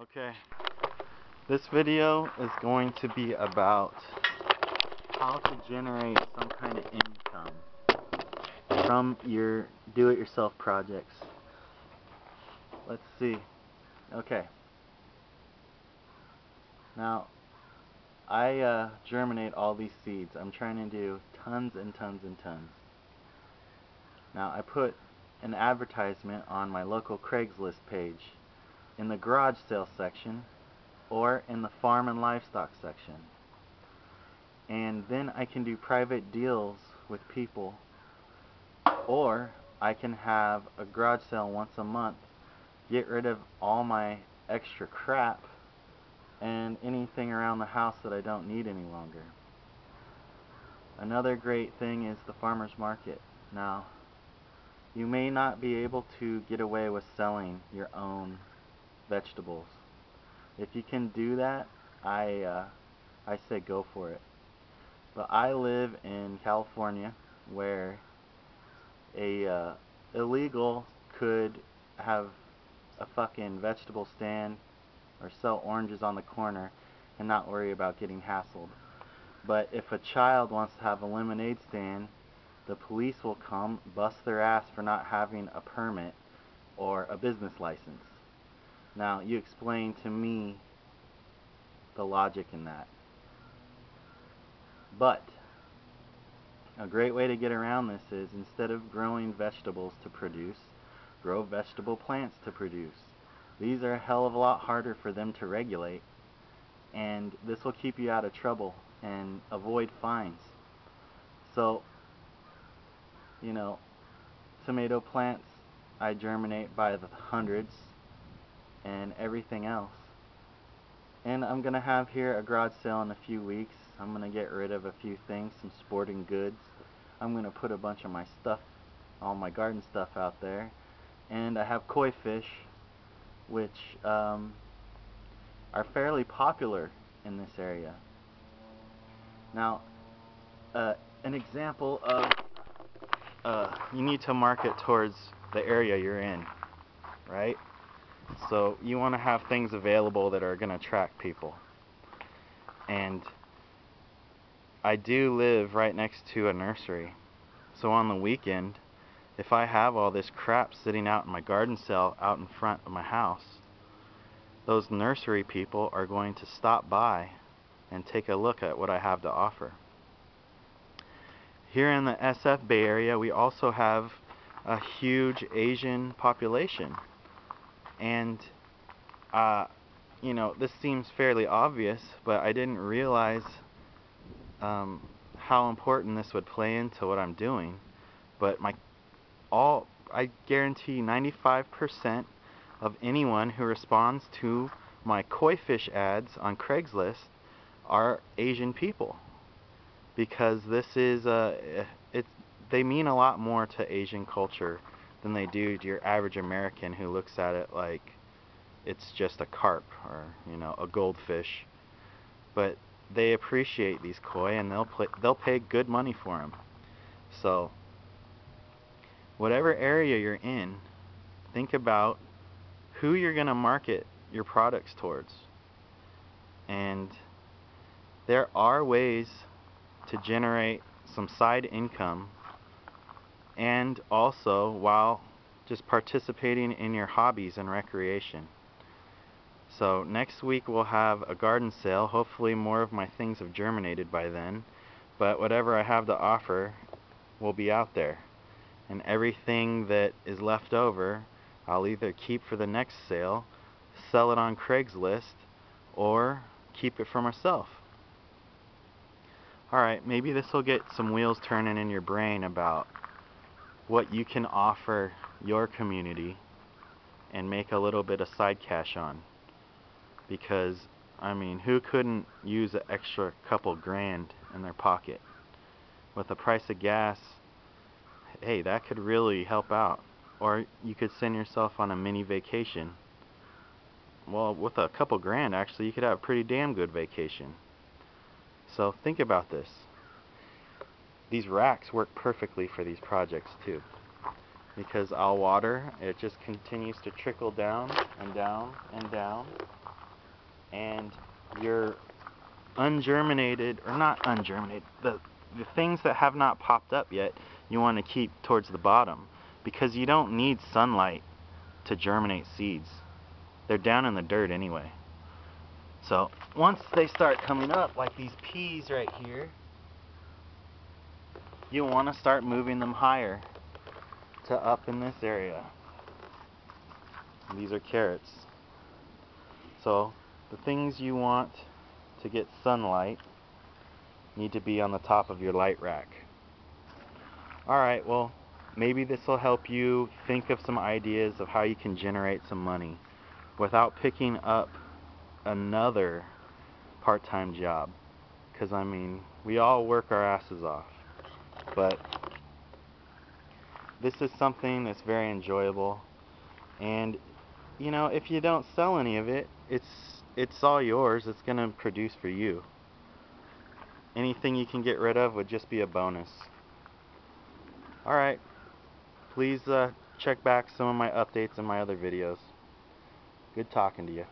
Okay, this video is going to be about how to generate some kind of income from your do-it-yourself projects. Let's see. Okay. Now, I germinate all these seeds. I'm trying to do tons and tons and tons. Now, I put an advertisement on my local Craigslist page in the garage sale section or in the farm and livestock section. And then I can do private deals with people, or I can have a garage sale once a month, get rid of all my extra crap and anything around the house that I don't need any longer. Another great thing is the farmer's market. Now, you may not be able to get away with selling your own vegetables. If you can do that, I say go for it. But I live in California, where a illegal could have a fucking vegetable stand or sell oranges on the corner and not worry about getting hassled. But if a child wants to have a lemonade stand, the police will come, bust their ass for not having a permit or a business license. Now, you explain to me the logic in that. But a great way to get around this is, instead of growing vegetables to produce, grow vegetable plants to produce. These are a hell of a lot harder for them to regulate, and this will keep you out of trouble and avoid fines. So, you know, tomato plants I germinate by the hundreds, and everything else. And I'm gonna have here a garage sale in a few weeks. I'm gonna get rid of a few things, some sporting goods. I'm gonna put a bunch of my stuff, all my garden stuff out there. And I have koi fish, which are fairly popular in this area. Now, an example of you need to market towards the area you're in, right? So you want to have things available that are going to attract people. And I do live right next to a nursery. So on the weekend, if I have all this crap sitting out in my garden cell out in front of my house, those nursery people are going to stop by and take a look at what I have to offer. Here in the SF Bay Area, we also have a huge Asian population. And you know, this seems fairly obvious, but I didn't realize how important this would play into what I'm doing. But I guarantee 95% of anyone who responds to my koi fish ads on Craigslist are Asian people, because this is they mean a lot more to Asian culture than they do to your average American who looks at it like it's just a carp or, you know, a goldfish. But they appreciate these koi, and they'll pay good money for them. So whatever area you're in, think about who you're going to market your products towards. And there are ways to generate some side income, and also while just participating in your hobbies and recreation. So next week we'll have a garden sale. Hopefully more of my things have germinated by then, but whatever I have to offer will be out there. And everything that is left over, I'll either keep for the next sale, sell it on Craigslist, or keep it for myself. Alright, maybe this will get some wheels turning in your brain about what you can offer your community and make a little bit of side cash on. Because, I mean, who couldn't use an extra couple grand in their pocket? With the price of gas, hey, that could really help out. Or you could send yourself on a mini vacation. Well, with a couple grand, actually, you could have a pretty damn good vacation. So think about this. These racks work perfectly for these projects too, because I'll water, it just continues to trickle down and down and down, and your ungerminated, or not ungerminated, the things that have not popped up yet, you want to keep towards the bottom, because you don't need sunlight to germinate seeds. They're down in the dirt anyway. So once they start coming up, like these peas right here, you want to start moving them higher to up in this area. These are carrots. So the things you want to get sunlight need to be on the top of your light rack. Alright, well, maybe this will help you think of some ideas of how you can generate some money without picking up another part-time job. Because, I mean, we all work our asses off. But this is something that's very enjoyable. And, you know, if you don't sell any of it, it's all yours. It's going to produce for you. Anything you can get rid of would just be a bonus. Alright, please check back some of my updates in my other videos. Good talking to you.